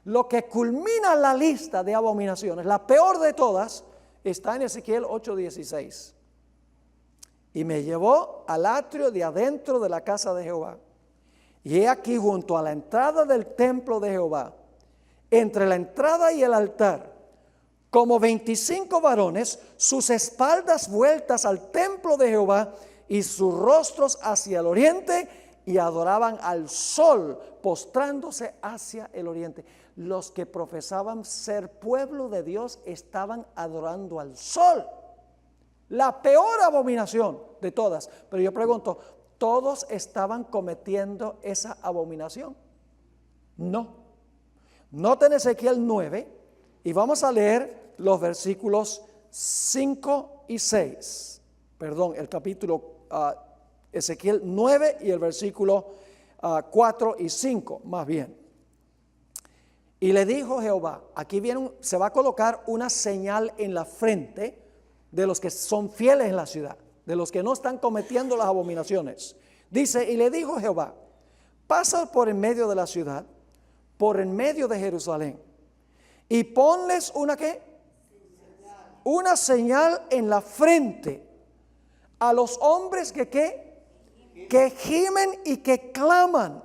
Lo que culmina la lista de abominaciones, la peor de todas, está en Ezequiel 8:16. Y me llevó al atrio de adentro de la casa de Jehová. Y he aquí junto a la entrada del templo de Jehová, entre la entrada y el altar, como 25 varones, sus espaldas vueltas al templo de Jehová y sus rostros hacia el oriente, y adoraban al sol, postrándose hacia el oriente. Los que profesaban ser pueblo de Dios estaban adorando al sol. La peor abominación de todas. Pero yo pregunto, ¿todos estaban cometiendo esa abominación? No. Noten Ezequiel 9 y vamos a leer los versículos 5 y 6. Perdón, el capítulo Ezequiel 9 y el versículo 4 y 5, más bien. Y le dijo Jehová, aquí se va a colocar una señal en la frente de los que son fieles en la ciudad, de los que no están cometiendo las abominaciones. Dice, y le dijo Jehová, pasa por en medio de la ciudad, por en medio de Jerusalén, y ponles una ¿qué? Una señal en la frente a los hombres que gimen y que claman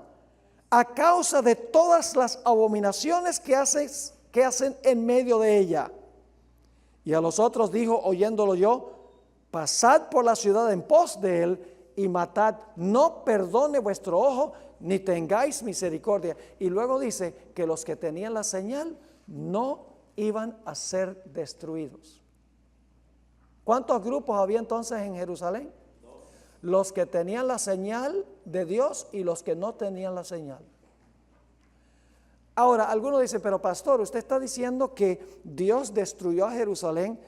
a causa de todas las abominaciones que hacen en medio de ella. Y a los otros dijo, oyéndolo yo, pasad por la ciudad en pos de él y matad, no perdone vuestro ojo, ni tengáis misericordia. Y luego dice que los que tenían la señal no iban a ser destruidos. ¿Cuántos grupos había entonces en Jerusalén? Los que tenían la señal de Dios y los que no tenían la señal. Ahora, algunos dicen, pero pastor, usted está diciendo que Dios destruyó a Jerusalén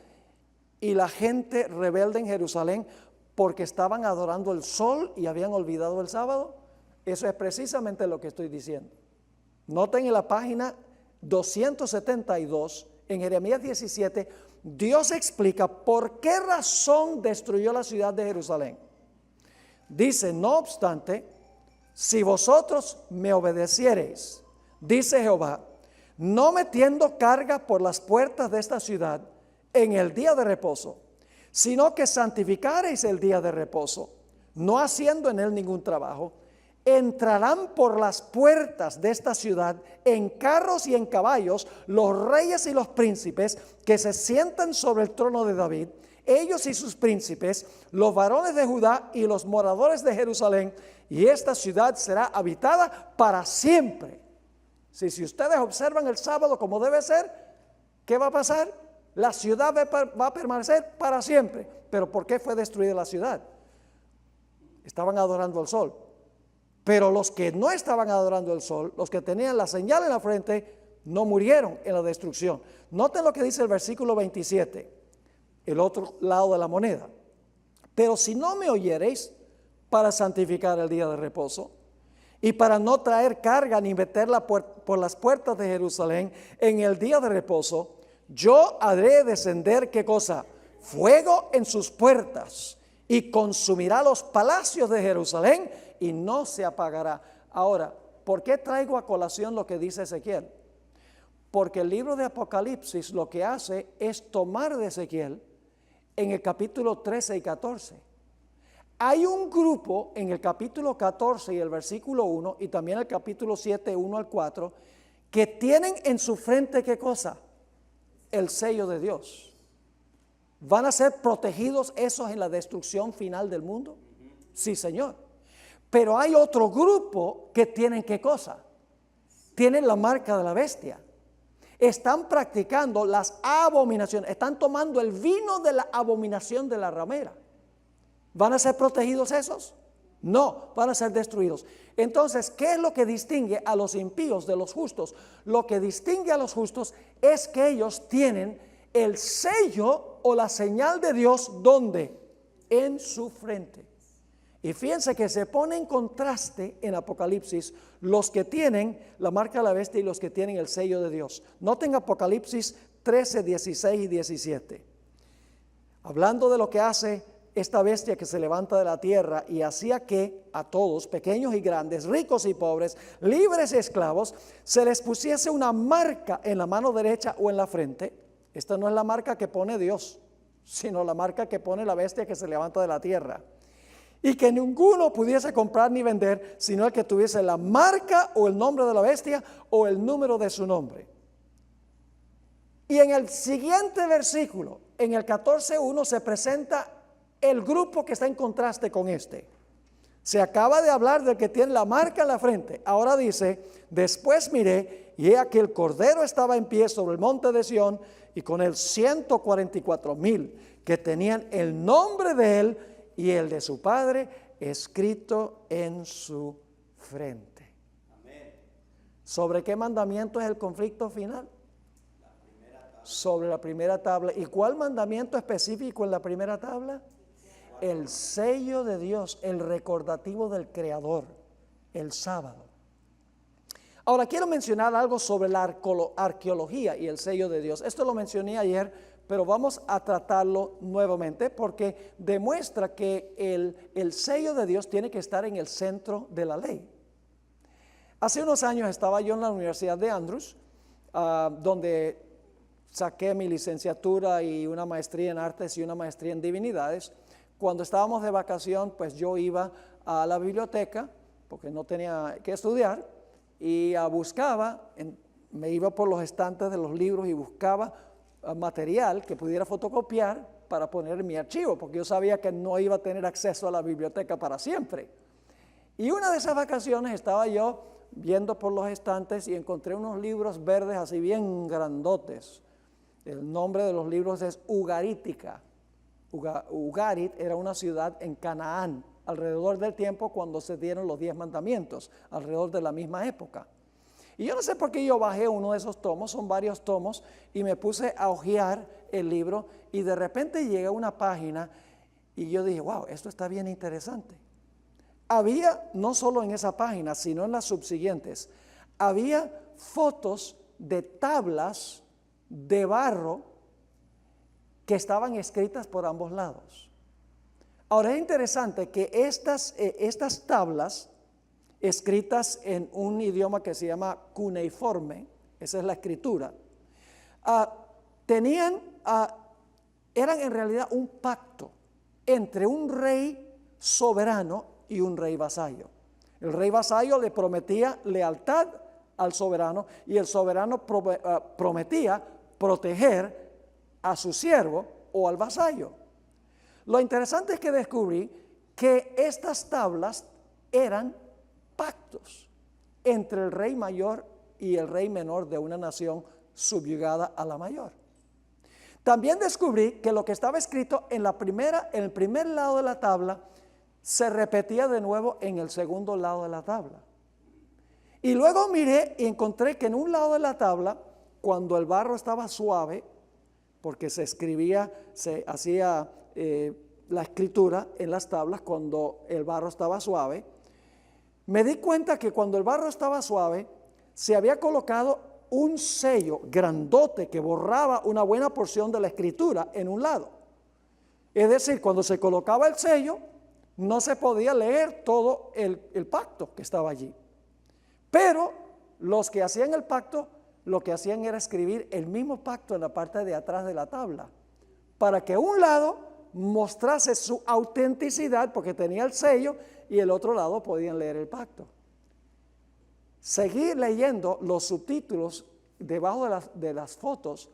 y la gente rebelde en Jerusalén porque estaban adorando el sol y habían olvidado el sábado. Eso es precisamente lo que estoy diciendo. Noten en la página 272, en Jeremías 17, Dios explica por qué razón destruyó la ciudad de Jerusalén. Dice, no obstante, si vosotros me obedeciereis, dice Jehová, no metiendo carga por las puertas de esta ciudad en el día de reposo, sino que santificareis el día de reposo, no haciendo en él ningún trabajo, entrarán por las puertas de esta ciudad en carros y en caballos los reyes y los príncipes que se sientan sobre el trono de David, ellos y sus príncipes, los varones de Judá y los moradores de Jerusalén, y esta ciudad será habitada para siempre. Si ustedes observan el sábado como debe ser, ¿qué va a pasar? La ciudad va a permanecer para siempre. ¿Pero por qué fue destruida la ciudad? Estaban adorando al sol. Pero los que no estaban adorando el sol, los que tenían la señal en la frente, no murieron en la destrucción. Noten lo que dice el versículo 27, el otro lado de la moneda. Pero si no me oyereis para santificar el día de reposo, y para no traer carga ni meterla por las puertas de Jerusalén en el día de reposo, yo haré descender, ¿qué cosa? Fuego en sus puertas, y consumirá los palacios de Jerusalén, y no se apagará. Ahora, ¿por qué traigo a colación lo que dice Ezequiel? Porque el libro de Apocalipsis lo que hace es tomar de Ezequiel en el capítulo 13 y 14. Hay un grupo en el capítulo 14 y el versículo 1 y también el capítulo 7, 1 al 4, que tienen en su frente, ¿qué cosa? El sello de Dios. ¿Van a ser protegidos esos en la destrucción final del mundo? Sí, Señor. Pero hay otro grupo que tienen, ¿qué cosa? Tienen la marca de la bestia. Están practicando las abominaciones. Están tomando el vino de la abominación de la ramera. ¿Van a ser protegidos esos? No, van a ser destruidos. Entonces, ¿qué es lo que distingue a los impíos de los justos? Lo que distingue a los justos es que ellos tienen el sello o la señal de Dios, ¿dónde? En su frente. Y fíjense que se pone en contraste en Apocalipsis los que tienen la marca de la bestia y los que tienen el sello de Dios. Noten Apocalipsis 13, 16 y 17. Hablando de lo que hace esta bestia que se levanta de la tierra y hacía que a todos, pequeños y grandes, ricos y pobres, libres y esclavos, se les pusiese una marca en la mano derecha o en la frente. Esta no es la marca que pone Dios, sino la marca que pone la bestia que se levanta de la tierra. Y que ninguno pudiese comprar ni vender, sino el que tuviese la marca o el nombre de la bestia o el número de su nombre. Y en el siguiente versículo, en el 14:1, se presenta el grupo que está en contraste con este. Se acaba de hablar del que tiene la marca en la frente. Ahora dice, después miré y he aquí el Cordero estaba en pie sobre el monte de Sión y con él 144,000 que tenían el nombre de él y el de su Padre escrito en su frente. Amén. ¿Sobre qué mandamiento es el conflicto final? Sobre la primera tabla. ¿Y cuál mandamiento específico en la primera tabla? El sello de Dios, el recordativo del Creador, el sábado. Ahora quiero mencionar algo sobre la arqueología y el sello de Dios. Esto lo mencioné ayer, pero vamos a tratarlo nuevamente porque demuestra que el sello de Dios tiene que estar en el centro de la ley. Hace unos años estaba yo en la Universidad de Andrews, donde saqué mi licenciatura y una maestría en artes y una maestría en divinidades. Cuando estábamos de vacación, pues yo iba a la biblioteca, porque no tenía que estudiar, y buscaba, me iba por los estantes de los libros y buscaba material que pudiera fotocopiar para poner en mi archivo, porque yo sabía que no iba a tener acceso a la biblioteca para siempre. Y una de esas vacaciones estaba yo viendo por los estantes y encontré unos libros verdes así bien grandotes. El nombre de los libros es Ugarítica. Ugarit era una ciudad en Canaán, alrededor del tiempo cuando se dieron los 10 mandamientos, alrededor de la misma época. Y yo no sé por qué yo bajé uno de esos tomos, son varios tomos, y me puse a hojear el libro, y de repente llegué a una página, y yo dije, wow, esto está bien interesante. Había, no solo en esa página, sino en las subsiguientes, había fotos de tablas de barro que estaban escritas por ambos lados. Ahora es interesante que estas tablas, escritas en un idioma que se llama cuneiforme, esa es la escritura, eran en realidad un pacto entre un rey soberano y un rey vasallo. El rey vasallo le prometía lealtad al soberano y el soberano prometía proteger a su siervo o al vasallo. Lo interesante es que descubrí que estas tablas eran pactos entre el rey mayor y el rey menor de una nación subyugada a la mayor. También descubrí que lo que estaba escrito en el primer lado de la tabla se repetía de nuevo en el segundo lado de la tabla. Y luego miré y encontré que en un lado de la tabla, cuando el barro estaba suave, porque se hacía la escritura en las tablas cuando el barro estaba suave, me di cuenta que cuando el barro estaba suave, se había colocado un sello grandote que borraba una buena porción de la escritura en un lado. Es decir, cuando se colocaba el sello, no se podía leer todo el pacto que estaba allí. Pero los que hacían el pacto, lo que hacían era escribir el mismo pacto en la parte de atrás de la tabla, para que un lado mostrase su autenticidad porque tenía el sello y el otro lado podían leer el pacto. Seguí leyendo los subtítulos debajo de las fotos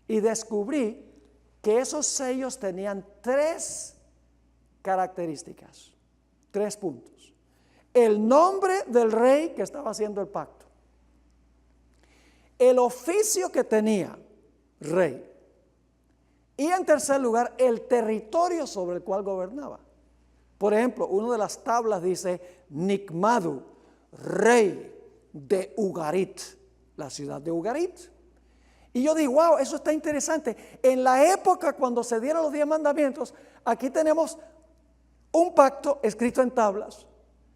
y descubrí que esos sellos tenían 3 características, 3 puntos. El nombre del rey que estaba haciendo el pacto, el oficio que tenía rey y en tercer lugar el territorio sobre el cual gobernaba. Por ejemplo, una de las tablas dice Nicmadu, rey de Ugarit, la ciudad de Ugarit. Y yo digo, wow, eso está interesante. En la época cuando se dieron los 10 mandamientos, aquí tenemos un pacto escrito en tablas.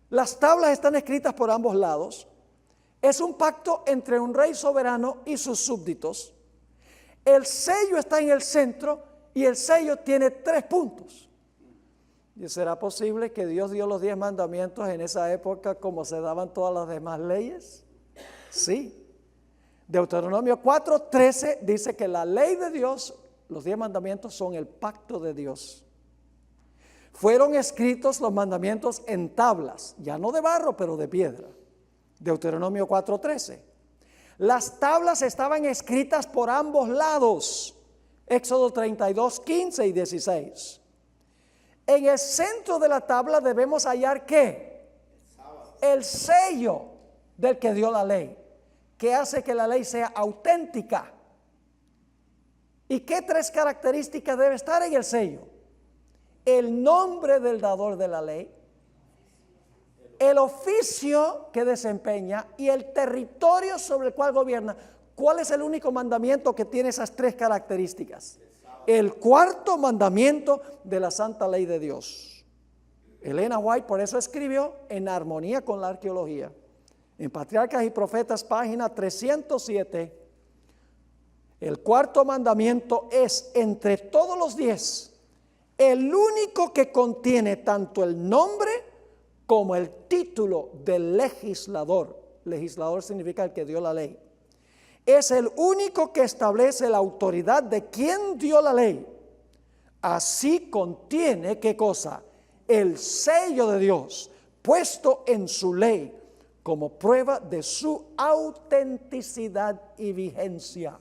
Las tablas están escritas por ambos lados. Es un pacto entre un rey soberano y sus súbditos. El sello está en el centro y el sello tiene 3 puntos. ¿Y será posible que Dios dio los 10 mandamientos en esa época como se daban todas las demás leyes? Sí. Deuteronomio 4:13 dice que la ley de Dios, los 10 mandamientos son el pacto de Dios. Fueron escritos los mandamientos en tablas, ya no de barro, pero de piedra. Deuteronomio 4:13. Las tablas estaban escritas por ambos lados. Éxodo 32:15 y 16. En el centro de la tabla debemos hallar ¿qué? El sello del que dio la ley, que hace que la ley sea auténtica. ¿Y qué 3 características debe estar en el sello? El nombre del dador de la ley, el oficio que desempeña y el territorio sobre el cual gobierna. ¿Cuál es el único mandamiento que tiene esas 3 características? El 4º mandamiento de la santa ley de Dios. Elena White por eso escribió En armonía con la arqueología, en Patriarcas y Profetas, página 307. El 4º mandamiento es, entre todos los 10, el único que contiene tanto el nombre como el título del legislador. Legislador significa el que dio la ley. Es el único que establece la autoridad de quien dio la ley. Así contiene, ¿qué cosa? El sello de Dios puesto en su ley como prueba de su autenticidad y vigencia.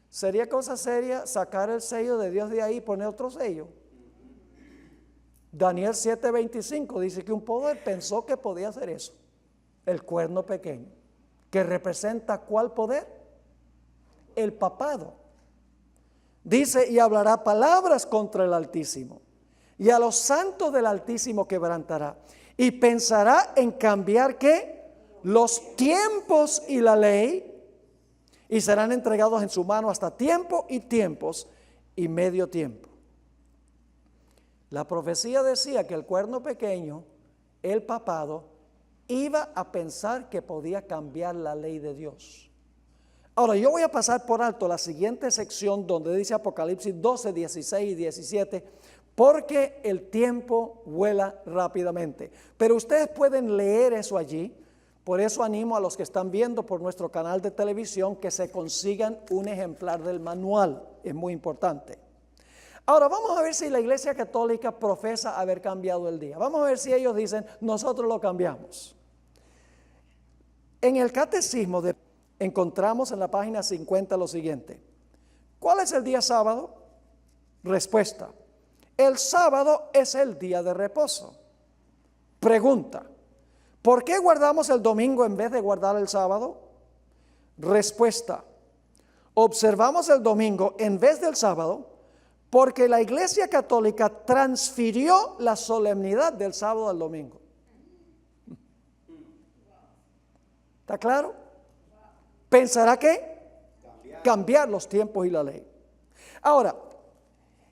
¿Sería cosa seria sacar el sello de Dios de ahí y poner otro sello? Daniel 7:25 dice que un poder pensó que podía hacer eso. El cuerno pequeño, que representa ¿cuál poder? El papado. Dice, y hablará palabras contra el Altísimo, y a los santos del Altísimo quebrantará, y pensará en cambiar ¿qué? Los tiempos y la ley, y serán entregados en su mano hasta tiempo y tiempos y medio tiempo. La profecía decía que el cuerno pequeño, el papado, iba a pensar que podía cambiar la ley de Dios. Ahora, yo voy a pasar por alto la siguiente sección donde dice Apocalipsis 12, 16 y 17, porque el tiempo vuela rápidamente. Pero ustedes pueden leer eso allí. Por eso animo a los que están viendo por nuestro canal de televisión que se consigan un ejemplar del manual. Es muy importante. Ahora vamos a ver si la Iglesia Católica profesa haber cambiado el día. Vamos a ver si ellos dicen, nosotros lo cambiamos. En el Catecismo encontramos en la página 50 lo siguiente. ¿Cuál es el día sábado? Respuesta. El sábado es el día de reposo. Pregunta. ¿Por qué guardamos el domingo en vez de guardar el sábado? Respuesta. Observamos el domingo en vez del sábado porque la Iglesia Católica transfirió la solemnidad del sábado al domingo. ¿Está claro? ¿Pensará qué? Cambiar los tiempos y la ley. Ahora,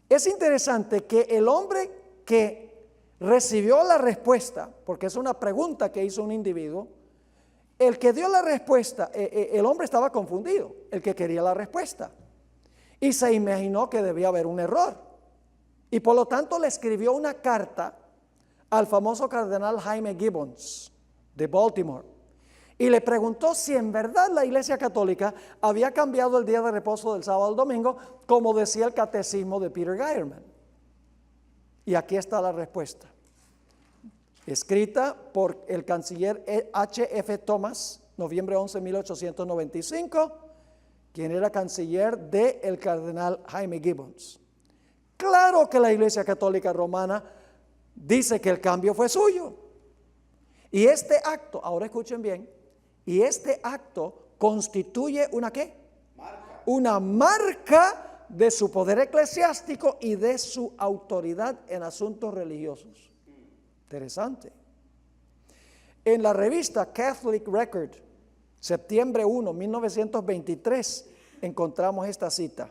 es interesante que el hombre que recibió la respuesta, porque es una pregunta que hizo un individuo, el que dio la respuesta, el hombre estaba confundido, el que quería la respuesta, y se imaginó que debía haber un error, y por lo tanto le escribió una carta al famoso cardenal Jaime Gibbons de Baltimore, y le preguntó si en verdad la Iglesia Católica había cambiado el día de reposo del sábado al domingo, como decía el catecismo de Peter Geierman. Y aquí está la respuesta, escrita por el canciller H.F. Thomas, noviembre 11, 1895, quien era canciller del cardenal Jaime Gibbons. Claro que la Iglesia Católica Romana dice que el cambio fue suyo. Y este acto, ahora escuchen bien, y este acto constituye una ¿qué? Marca. Una marca de su poder eclesiástico y de su autoridad en asuntos religiosos. Interesante. En la revista Catholic Record, septiembre 1, 1923, encontramos esta cita.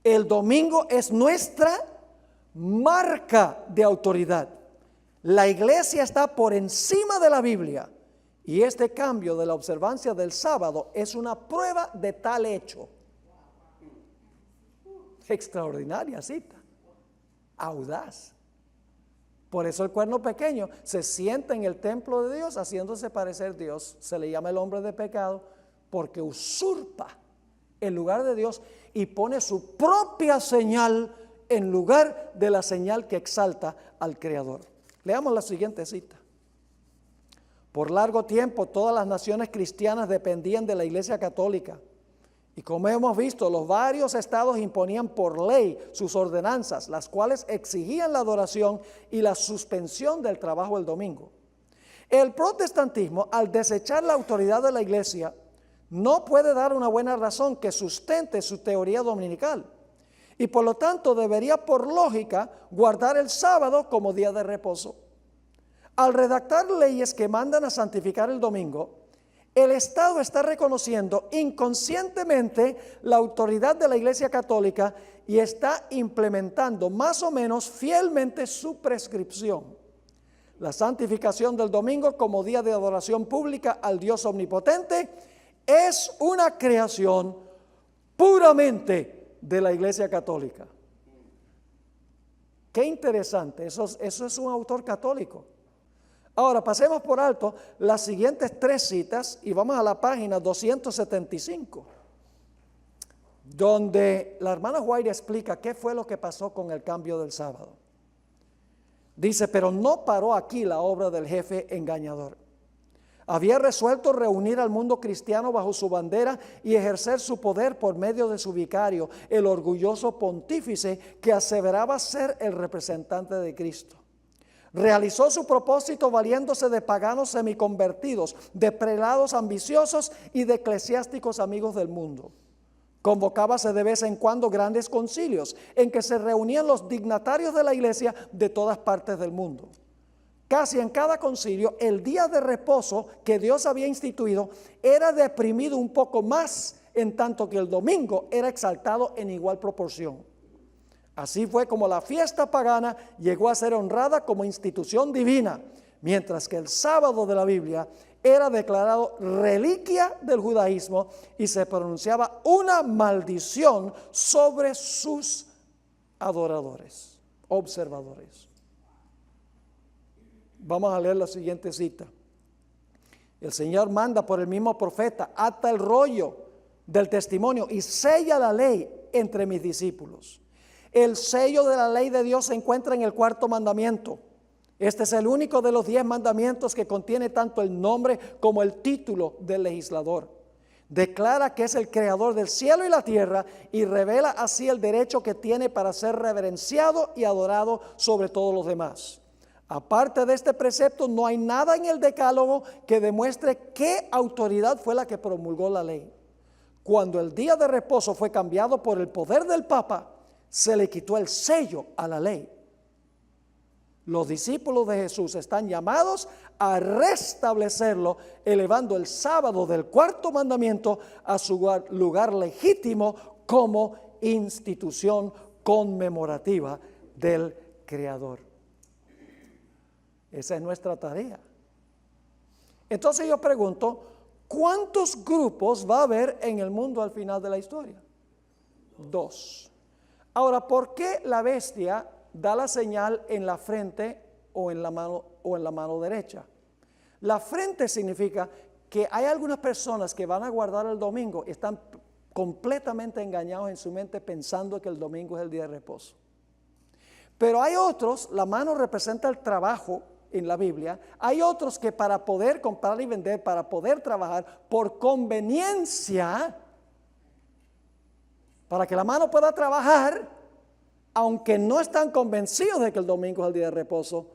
El domingo es nuestra marca de autoridad. La iglesia está por encima de la Biblia y este cambio de la observancia del sábado es una prueba de tal hecho. Extraordinaria cita, audaz. Por eso el cuerno pequeño se sienta en el templo de Dios haciéndose parecer Dios. Se le llama el hombre de pecado porque usurpa el lugar de Dios y pone su propia señal en lugar de la señal que exalta al Creador. Leamos la siguiente cita. Por largo tiempo todas las naciones cristianas dependían de la Iglesia Católica. Y como hemos visto, los varios estados imponían por ley sus ordenanzas, las cuales exigían la adoración y la suspensión del trabajo el domingo. El protestantismo, al desechar la autoridad de la Iglesia, no puede dar una buena razón que sustente su teoría dominical. Y por lo tanto debería por lógica guardar el sábado como día de reposo. Al redactar leyes que mandan a santificar el domingo, el Estado está reconociendo inconscientemente la autoridad de la Iglesia Católica y está implementando más o menos fielmente su prescripción. La santificación del domingo como día de adoración pública al Dios omnipotente es una creación puramente de la Iglesia Católica. Qué interesante, eso es un autor católico. Ahora pasemos por alto las siguientes tres citas y vamos a la página 275, donde la hermana White explica qué fue lo que pasó con el cambio del sábado. Dice, pero no paró aquí la obra del jefe engañador. Había resuelto reunir al mundo cristiano bajo su bandera y ejercer su poder por medio de su vicario, el orgulloso pontífice que aseveraba ser el representante de Cristo. Realizó su propósito valiéndose de paganos semiconvertidos, de prelados ambiciosos y de eclesiásticos amigos del mundo. Convocábase de vez en cuando grandes concilios en que se reunían los dignatarios de la iglesia de todas partes del mundo. Casi en cada concilio, el día de reposo que Dios había instituido era deprimido un poco más, en tanto que el domingo era exaltado en igual proporción. Así fue como la fiesta pagana llegó a ser honrada como institución divina, mientras que el sábado de la Biblia era declarado reliquia del judaísmo y se pronunciaba una maldición sobre sus adoradores, observadores. Vamos a leer la siguiente cita. El Señor manda por el mismo profeta, ata el rollo del testimonio y sella la ley entre mis discípulos. El sello de la ley de Dios se encuentra en el cuarto mandamiento. Este es el único de los 10 mandamientos que contiene tanto el nombre como el título del legislador. Declara que es el creador del cielo y la tierra y revela así el derecho que tiene para ser reverenciado y adorado sobre todos los demás. Aparte de este precepto, no hay nada en el decálogo que demuestre qué autoridad fue la que promulgó la ley. Cuando el día de reposo fue cambiado por el poder del Papa, se le quitó el sello a la ley. Los discípulos de Jesús están llamados a restablecerlo, elevando el sábado del cuarto mandamiento a su lugar legítimo como institución conmemorativa del Creador. Esa es nuestra tarea. Entonces yo pregunto, ¿cuántos grupos va a haber en el mundo al final de la historia? 2. Ahora, ¿por qué la bestia da la señal en la frente o en la mano derecha? La frente significa que hay algunas personas que van a guardar el domingo y están completamente engañados en su mente pensando que el domingo es el día de reposo. Pero hay otros, la mano representa el trabajo en la Biblia, hay otros que para poder comprar y vender, para poder trabajar por conveniencia, para que la mano pueda trabajar, aunque no están convencidos de que el domingo es el día de reposo,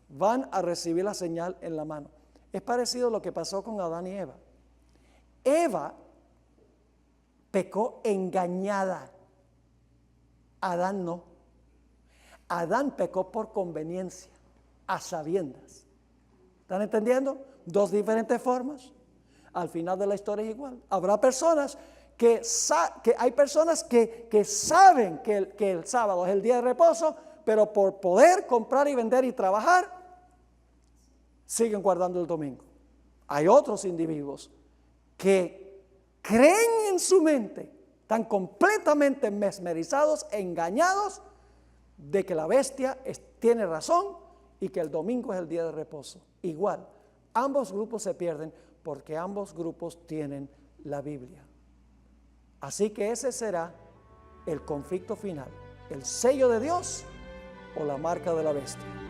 van a recibir la señal en la mano. Es parecido a lo que pasó con Adán y Eva. Eva pecó engañada, Adán no. Adán pecó por conveniencia, a sabiendas. ¿Están entendiendo? Dos diferentes formas. Al final de la historia es igual. Habrá personas que hay personas que saben que el sábado es el día de reposo, pero por poder comprar y vender y trabajar, siguen guardando el domingo. Hay otros individuos que creen en su mente, están completamente mesmerizados, engañados, de que la bestia tiene razón y que el domingo es el día de reposo. Igual, ambos grupos se pierden porque ambos grupos tienen la Biblia. Así que ese será el conflicto final, el sello de Dios o la marca de la bestia.